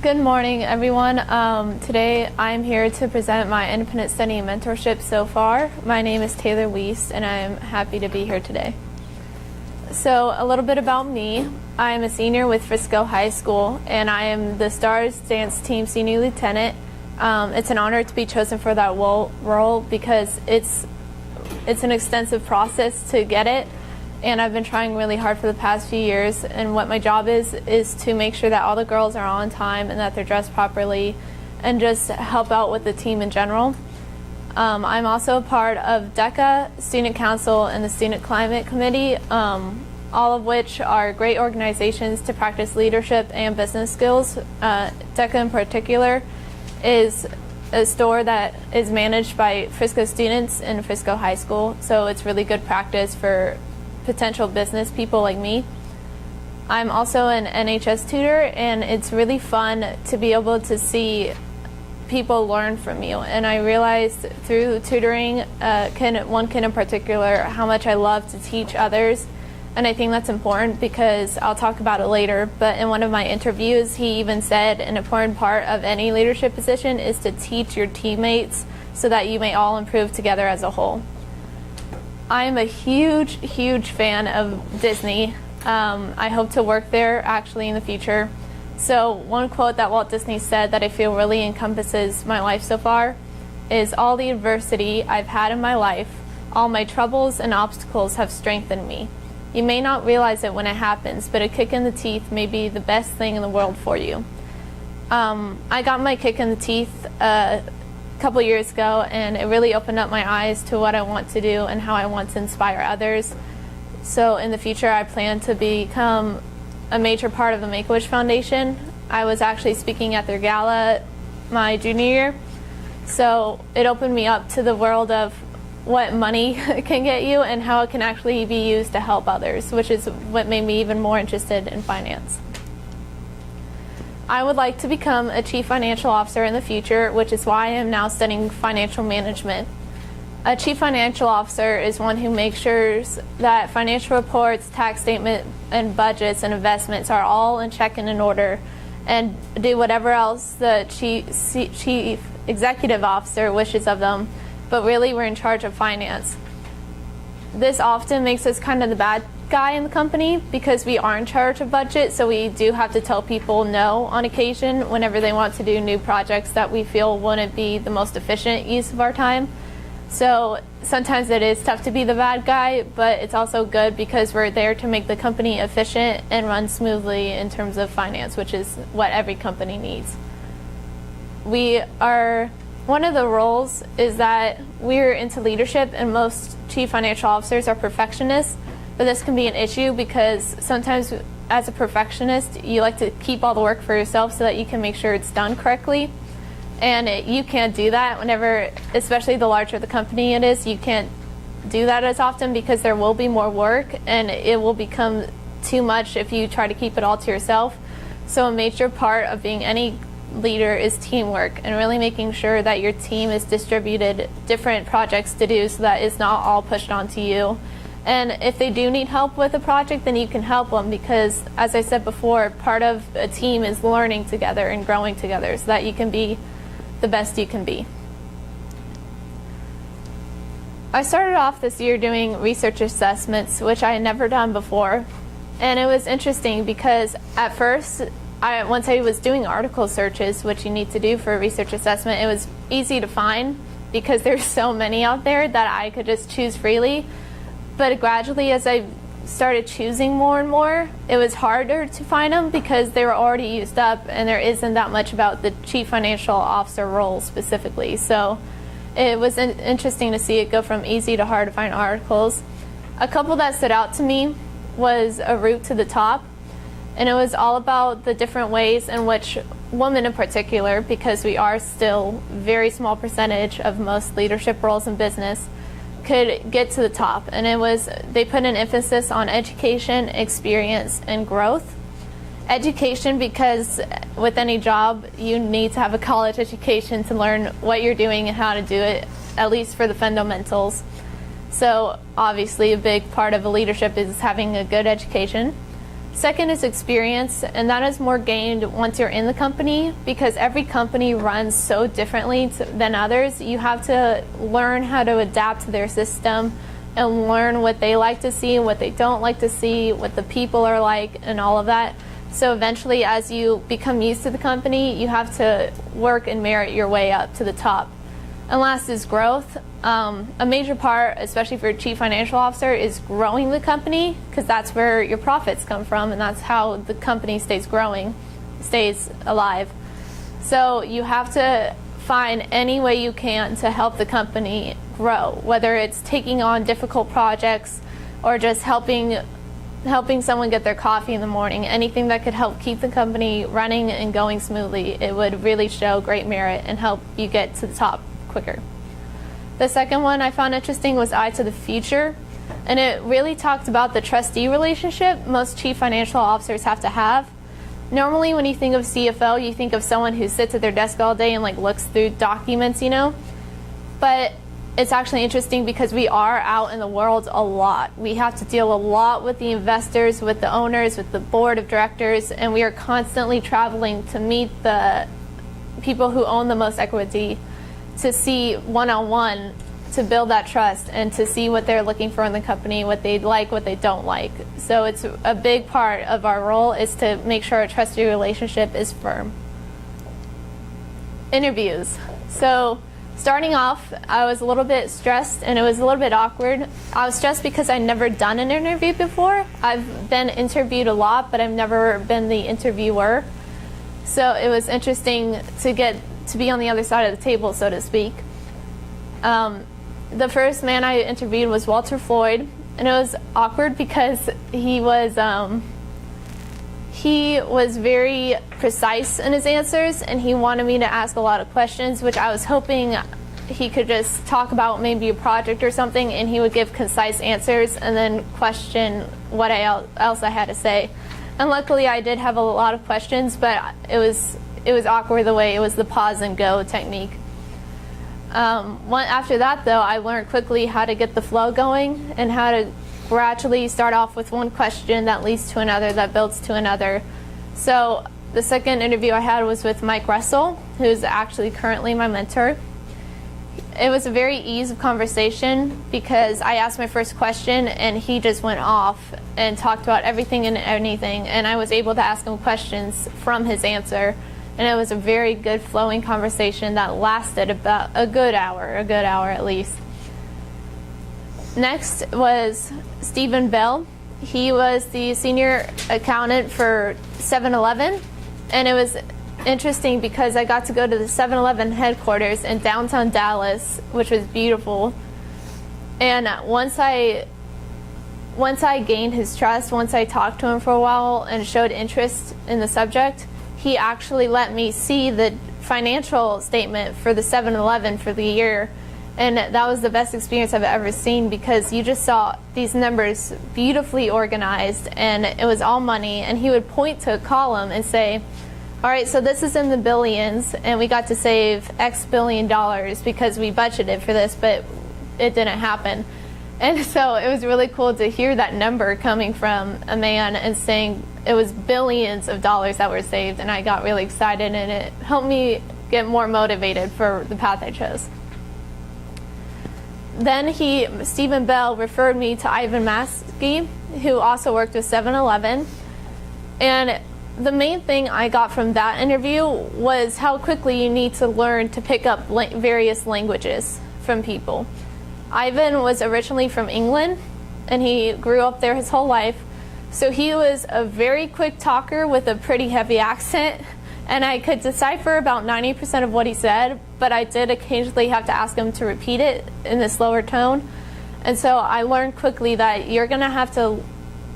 Good morning, everyone. Today I'm here to present my independent study and mentorship so far. My name is Taylor Weiss, and I'm happy to be here today. So a little bit about me. I am a senior with Frisco High School, and I am the Stars Dance Team Senior Lieutenant. It's an honor to be chosen for that role because it's an extensive process to get it. And I've been trying really hard for the past few years, and what my job is to make sure that all the girls are on time and that they're dressed properly and just help out with the team in general. I'm also a part of DECA, Student Council, and the Student Climate Committee, all of which are great organizations to practice leadership and business skills. DECA in particular is a store that is managed by Frisco students in Frisco High School, so it's really good practice for potential business people like me. I'm also an NHS tutor, and it's really fun to be able to see people learn from you. And I realized through tutoring one kid in particular how much I love to teach others, and I think that's important because I'll talk about it later, but in one of my interviews he even said an important part of any leadership position is to teach your teammates so that you may all improve together as a whole. I am a huge fan of Disney. I hope to work there actually in the future. So one quote that Walt Disney said that I feel really encompasses my life so far is, "All the adversity I've had in my life, all my troubles and obstacles have strengthened me. You may not realize it when it happens, but a kick in the teeth may be the best thing in the world for you." I got my kick in the teeth couple years ago, and it really opened up my eyes to what I want to do and how I want to inspire others. So in the future I plan to become a major part of the Make-A-Wish Foundation. I was actually speaking at their gala my junior year, so it opened me up to the world of what money can get you and how it can actually be used to help others, which is what made me even more interested in finance. I would like to become a chief financial officer in the future, which is why I am now studying financial management. A chief financial officer is one who makes sure that financial reports, tax statement, and budgets and investments are all in check and in order, and do whatever else the chief executive officer wishes of them, but really we're in charge of finance. This often makes us kind of the bad guy in the company because we are in charge of budget, so we do have to tell people no on occasion whenever they want to do new projects that we feel wouldn't be the most efficient use of our time. So sometimes it is tough to be the bad guy, but it's also good because we're there to make the company efficient and run smoothly in terms of finance, which is what every company needs. One of the roles is that we're into leadership, and most chief financial officers are perfectionists. But this can be an issue because sometimes as a perfectionist, you like to keep all the work for yourself so that you can make sure it's done correctly. And you can't do that whenever, especially the larger the company it is, you can't do that as often because there will be more work and it will become too much if you try to keep it all to yourself. So a major part of being any leader is teamwork and really making sure that your team is distributed different projects to do so that it's not all pushed onto you. And if they do need help with a project, then you can help them because, as I said before, part of a team is learning together and growing together so that you can be the best you can be. I started off this year doing research assessments, which I had never done before. And it was interesting because at first, once I was doing article searches, which you need to do for a research assessment, it was easy to find because there's so many out there that I could just choose freely. But gradually, as I started choosing more and more, it was harder to find them because they were already used up and there isn't that much about the chief financial officer role specifically. So it was interesting to see it go from easy to hard to find articles. A couple that stood out to me was A Route to the Top, and it was all about the different ways in which women in particular, because we are still a very small percentage of most leadership roles in business, could get to the top. And they put an emphasis on education, experience, and growth. Education, because with any job you need to have a college education to learn what you're doing and how to do it, at least for the fundamentals. So obviously a big part of a leadership is having a good education. Second is experience, and that is more gained once you're in the company, because every company runs so differently than others. You have to learn how to adapt to their system and learn what they like to see, what they don't like to see, what the people are like, and all of that. So eventually, as you become used to the company, you have to work and merit your way up to the top. And last is growth. A major part, especially for a chief financial officer, is growing the company, because that's where your profits come from, and that's how the company stays growing, stays alive. So you have to find any way you can to help the company grow, whether it's taking on difficult projects or just helping someone get their coffee in the morning. Anything that could help keep the company running and going smoothly, it would really show great merit and help you get to the top quicker. The second one I found interesting was Eye to the Future, and it really talked about the trustee relationship most chief financial officers have to have. Normally when you think of CFO, you think of someone who sits at their desk all day and looks through documents, but it's actually interesting because we are out in the world a lot. We have to deal a lot with the investors, with the owners, with the board of directors, and we are constantly traveling to meet the people who own the most equity, to see one-on-one, to build that trust and to see what they're looking for in the company, what they like, what they don't like. So it's a big part of our role is to make sure a trustee relationship is firm. Interviews. So starting off, I was a little bit stressed and it was a little bit awkward. I was stressed because I'd never done an interview before. I've been interviewed a lot, but I've never been the interviewer. So it was interesting to be on the other side of the table, so to speak. The first man I interviewed was Walter Floyd, and it was awkward because he was very precise in his answers, and he wanted me to ask a lot of questions, which I was hoping he could just talk about maybe a project or something, and he would give concise answers and then question what else I had to say. And luckily I did have a lot of questions, but it was awkward the way it was the pause and go technique. After that, though, I learned quickly how to get the flow going and how to gradually start off with one question that leads to another, that builds to another. So the second interview I had was with Mike Russell, who's actually currently my mentor. It was a very ease of conversation because I asked my first question and he just went off and talked about everything and anything, and I was able to ask him questions from his answer. And it was a very good flowing conversation that lasted about a good hour at least. Next was Stephen Bell. He was the senior accountant for 7-Eleven, and it was interesting because I got to go to the 7-Eleven headquarters in downtown Dallas, which was beautiful. And once I gained his trust, once I talked to him for a while and showed interest in the subject, he actually let me see the financial statement for the 7-Eleven for the year. And that was the best experience I've ever seen because you just saw these numbers beautifully organized and it was all money. And he would point to a column and say, all right, so this is in the billions and we got to save X billion dollars because we budgeted for this, but it didn't happen. And so it was really cool to hear that number coming from a man and saying it was billions of dollars that were saved, and I got really excited and it helped me get more motivated for the path I chose. Then Stephen Bell referred me to Ivan Maskey, who also worked with 7-Eleven. And the main thing I got from that interview was how quickly you need to learn to pick up various languages from people. Ivan was originally from England, and he grew up there his whole life. So he was a very quick talker with a pretty heavy accent, and I could decipher about 90% of what he said, but I did occasionally have to ask him to repeat it in a slower tone. And so I learned quickly that you're going to have to,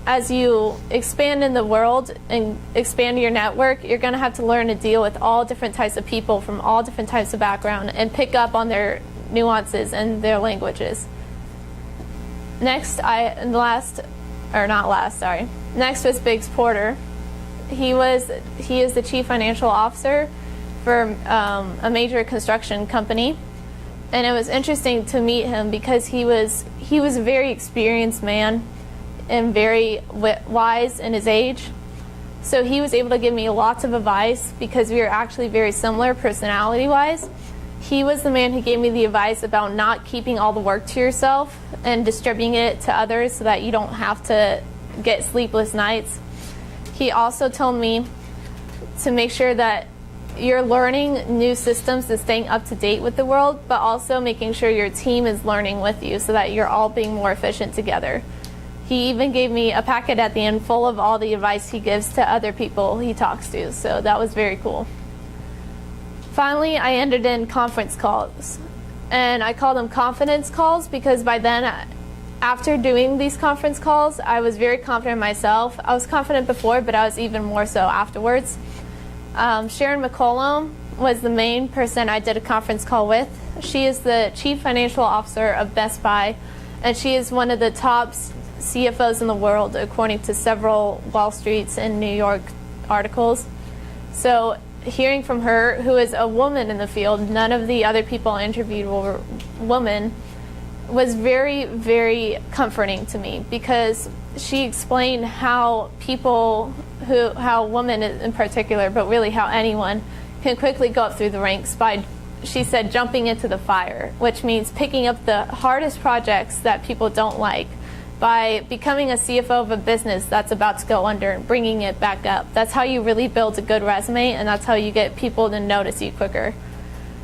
as you expand in the world and expand your network, you're going to have to learn to deal with all different types of people from all different types of background and pick up on their nuances and their languages. Next was Biggs Porter. He is the chief financial officer for a major construction company, and it was interesting to meet him because he was a very experienced man. and very wise in his age. So he was able to give me lots of advice because we are actually very similar personality-wise. He was the man who gave me the advice about not keeping all the work to yourself and distributing it to others so that you don't have to get sleepless nights. He also told me to make sure that you're learning new systems and staying up to date with the world, but also making sure your team is learning with you so that you're all being more efficient together. He even gave me a packet at the end full of all the advice he gives to other people he talks to, so that was very cool. Finally, I ended in conference calls, and I call them confidence calls because by then, after doing these conference calls, I was very confident in myself. I was confident before, but I was even more so afterwards. Sharon McCollum was the main person I did a conference call with. She is the Chief Financial Officer of Best Buy, and she is one of the top CFOs in the world, according to several Wall Street and New York articles. So hearing from her, who is a woman in the field, none of the other people I interviewed were women, was very, very comforting to me because she explained how how women in particular, but really how anyone can quickly go up through the ranks by, she said, jumping into the fire, which means picking up the hardest projects that people don't like by becoming a CFO of a business that's about to go under and bringing it back up. That's how you really build a good resume, and that's how you get people to notice you quicker.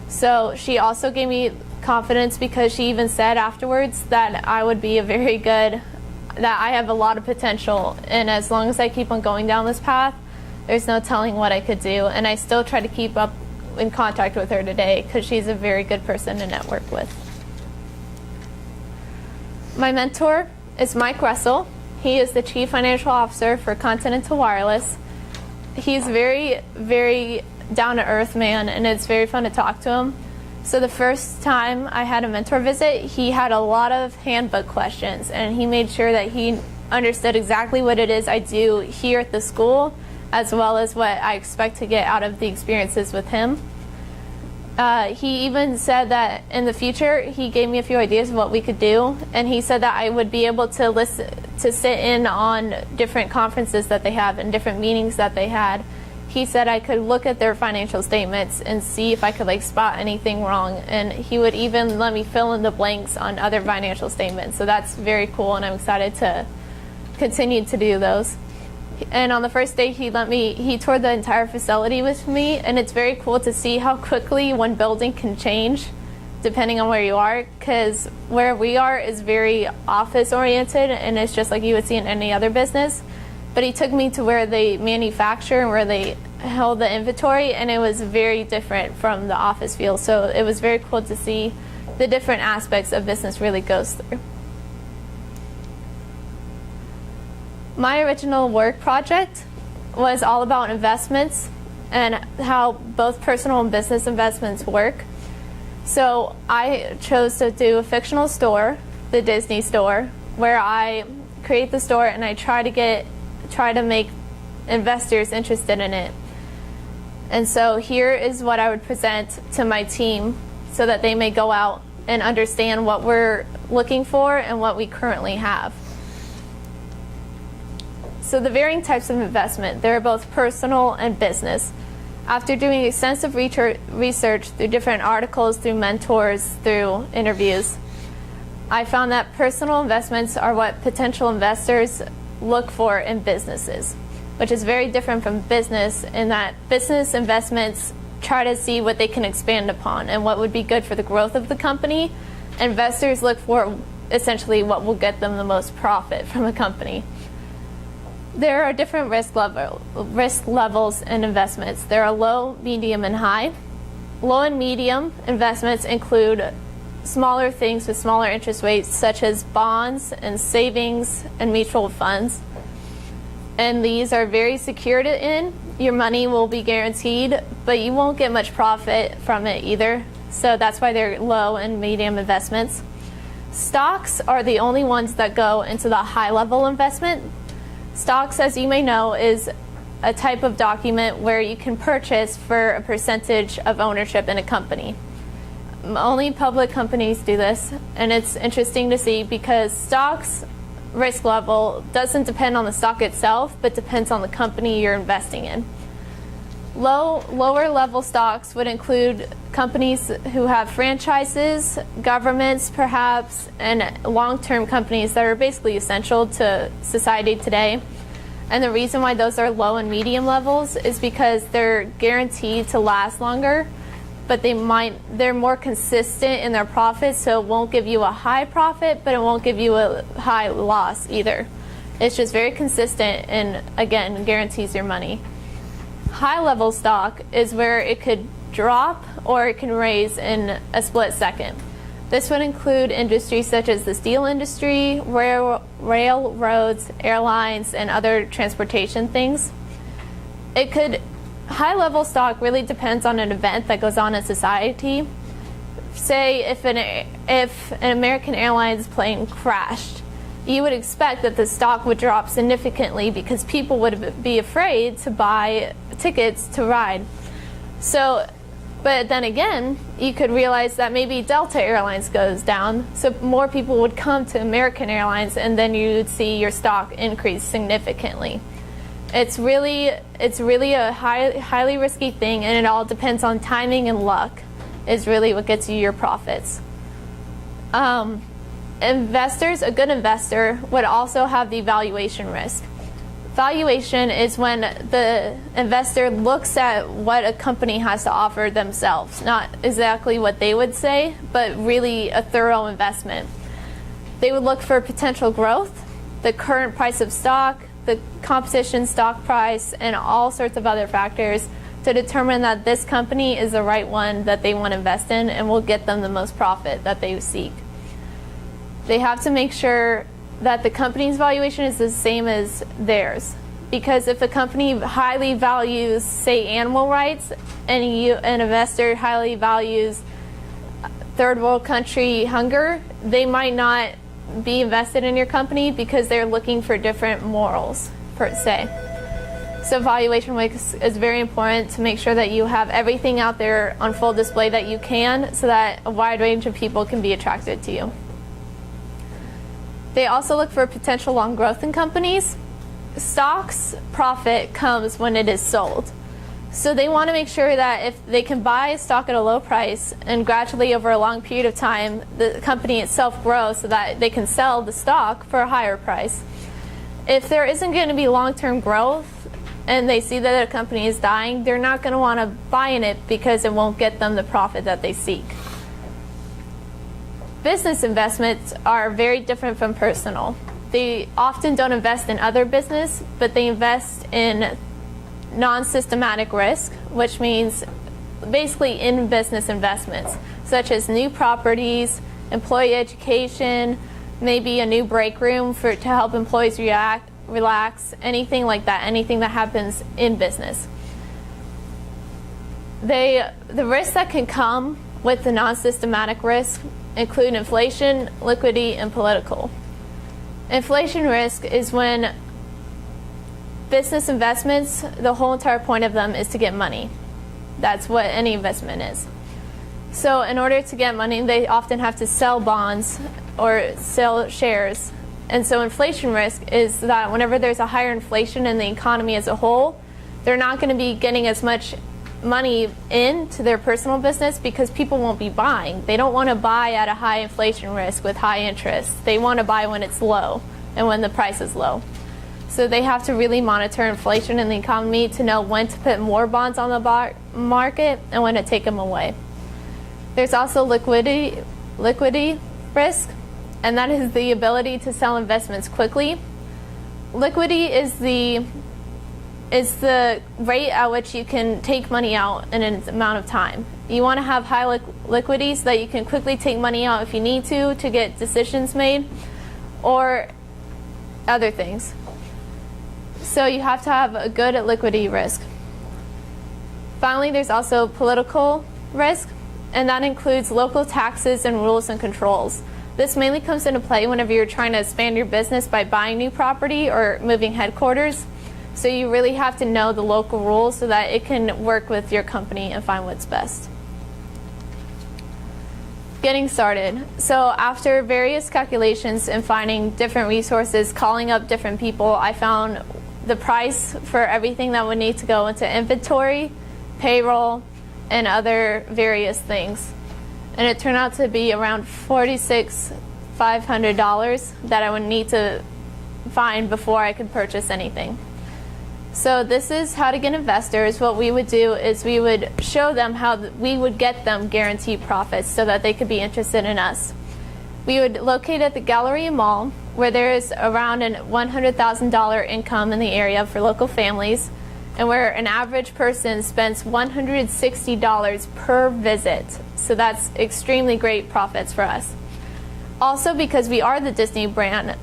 So she also gave me confidence because she even said afterwards that I would be that I have a lot of potential, and as long as I keep on going down this path, there's no telling what I could do. And I still try to keep up in contact with her today because she's a very good person to network with. My mentor is Mike Russell. He is the Chief Financial Officer for Continental Wireless. He's very, very down-to-earth man, and it's very fun to talk to him. So the first time I had a mentor visit, he had a lot of handbook questions, and he made sure that he understood exactly what it is I do here at the school, as well as what I expect to get out of the experiences with him. He even said that in the future, he gave me a few ideas of what we could do, and he said that I would be able to sit in on different conferences that they have and different meetings that they had. He said I could look at their financial statements and see if I could spot anything wrong, and he would even let me fill in the blanks on other financial statements. So that's very cool, and I'm excited to continue to do those. And on the first day, he toured the entire facility with me, and it's very cool to see how quickly one building can change depending on where you are, because where we are is very office oriented, and it's just like you would see in any other business. But he took me to where they manufacture and where they held the inventory, and it was very different from the office feel. So it was very cool to see the different aspects of business really goes through. My original work project was all about investments and how both personal and business investments work. So I chose to do a fictional store, the Disney store, where I create the store and I try to make investors interested in it. And so here is what I would present to my team so that they may go out and understand what we're looking for and what we currently have. So the varying types of investment, they're both personal and business. After doing extensive research through different articles, through mentors, through interviews, I found that personal investments are what potential investors look for in businesses, which is very different from business in that business investments try to see what they can expand upon and what would be good for the growth of the company. Investors look for essentially what will get them the most profit from a company. There are different risk levels in investments. There are low, medium, and high. Low and medium investments include smaller things with smaller interest rates, such as bonds and savings and mutual funds. And these are very secured in. Your money will be guaranteed, but you won't get much profit from it either. So that's why they're low and medium investments. Stocks are the only ones that go into the high-level investment. Stocks, as you may know, is a type of document where you can purchase for a percentage of ownership in a company. Only public companies do this, and it's interesting to see because stocks risk level doesn't depend on the stock itself, but depends on the company you're investing in. Lower level stocks would include companies who have franchises, governments perhaps, and long-term companies that are basically essential to society today. And the reason why those are low and medium levels is because they're guaranteed to last longer, but they're more consistent in their profits, so it won't give you a high profit, but it won't give you a high loss either. It's just very consistent and, again, guarantees your money. High level stock is where it could drop or it can raise in a split second. This would include industries such as the steel industry, railroads, airlines, and other transportation things. High level stock really depends on an event that goes on in society. Say if an American Airlines plane crashed, you would expect that the stock would drop significantly because people would be afraid to buy tickets to ride. But then again, you could realize that maybe Delta Airlines goes down, so more people would come to American Airlines, and then you would see your stock increase significantly. It's really a highly risky thing, and it all depends on timing and luck is really what gets you your profits. A good investor would also have the valuation risk. Valuation is when the investor looks at what a company has to offer themselves, not exactly what they would say, but really a thorough investment. They would look for potential growth, the current price of stock, the competition stock price, and all sorts of other factors to determine that this company is the right one that they want to invest in and will get them the most profit that they seek. They have to make sure that the company's valuation is the same as theirs. Because if a company highly values, say, animal rights, and an investor highly values third world country hunger, they might not be invested in your company because they're looking for different morals, per se. So valuation is very important to make sure that you have everything out there on full display that you can, so that a wide range of people can be attracted to you. They also look for potential long growth in companies. Stock's profit comes when it is sold. So they want to make sure that if they can buy a stock at a low price and gradually over a long period of time the company itself grows so that they can sell the stock for a higher price. If there isn't going to be long-term growth and they see that a company is dying, they're not going to want to buy in it because it won't get them the profit that they seek. Business investments are very different from personal. They often don't invest in other business, but they invest in non-systematic risk, which means basically in business investments, such as new properties, employee education, maybe a new break room to help employees relax, anything like that, anything that happens in business. The risks that can come with the non-systematic risk include inflation, liquidity, and political. Inflation risk is when business investments, the whole entire point of them is to get money. That's what any investment is. So in order to get money, they often have to sell bonds or sell shares. And so inflation risk is that whenever there's a higher inflation in the economy as a whole, they're not going to be getting as much money into their personal business because people won't be buying. They don't want to buy at a high inflation risk with high interest. They want to buy when it's low and when the price is low. So they have to really monitor inflation in the economy to know when to put more bonds on the market and when to take them away. There's also liquidity risk, and that is the ability to sell investments quickly. Liquidity is the rate at which you can take money out in an amount of time. You want to have high liquidity so that you can quickly take money out if you need to get decisions made or other things. So you have to have a good liquidity risk. Finally, there's also political risk, and that includes local taxes and rules and controls. This mainly comes into play whenever you're trying to expand your business by buying new property or moving headquarters. So you really have to know the local rules so that it can work with your company and find what's best. Getting started. So after various calculations and finding different resources, calling up different people, I found the price for everything that would need to go into inventory, payroll, and other various things. And it turned out to be around $46,500 that I would need to find before I could purchase anything. So this is how to get investors. What we would do is we would show them how we would get them guaranteed profits so that they could be interested in us. We would locate at the Galleria Mall, where there is around a $100,000 income in the area for local families, and where an average person spends $160 per visit. So that's extremely great profits for us. Also, because we are the Disney brand,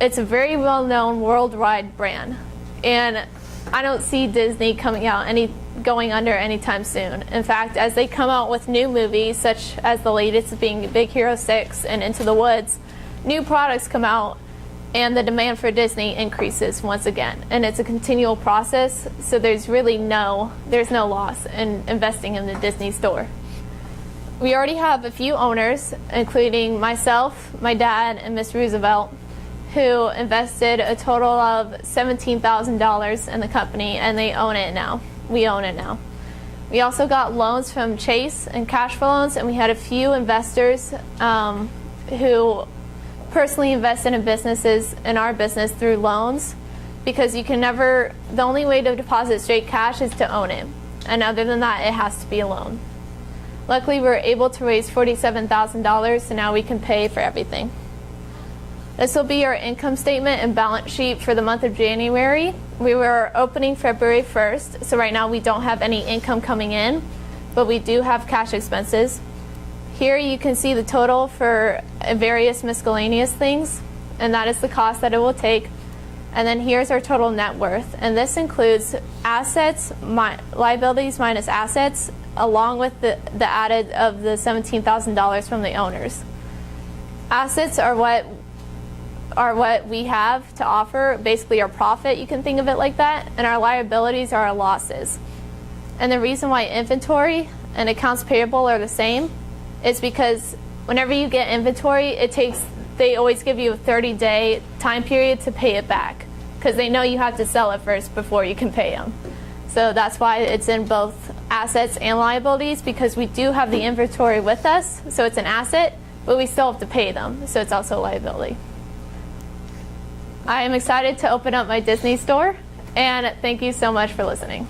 it's a very well-known worldwide brand. And I don't see Disney going under anytime soon. In fact, as they come out with new movies, such as the latest being Big Hero 6 and Into the Woods, new products come out and the demand for Disney increases once again. And it's a continual process, so there's no loss in investing in the Disney store. We already have a few owners, including myself, my dad, and Miss Roosevelt, who invested a total of $17,000 in the company, and they own it now. We own it now. We also got loans from Chase and cash flow loans, and we had a few investors who personally invested in businesses, in our business, through loans, because the only way to deposit straight cash is to own it. And other than that, it has to be a loan. Luckily, we were able to raise $47,000, so now we can pay for everything. This will be our income statement and balance sheet for the month of January. We were opening February 1st, so right now we don't have any income coming in, but we do have cash expenses. Here you can see the total for various miscellaneous things, and that is the cost that it will take. And then here's our total net worth, and this includes assets, liabilities minus assets, along with the added of the $17,000 from the owners. Assets are what we have to offer, basically our profit, you can think of it like that, and our liabilities are our losses. And the reason why inventory and accounts payable are the same is because whenever you get inventory, they always give you a 30-day time period to pay it back, because they know you have to sell it first before you can pay them. So that's why it's in both assets and liabilities, because we do have the inventory with us, so it's an asset, but we still have to pay them, so it's also a liability. I am excited to open up my Disney store, and thank you so much for listening.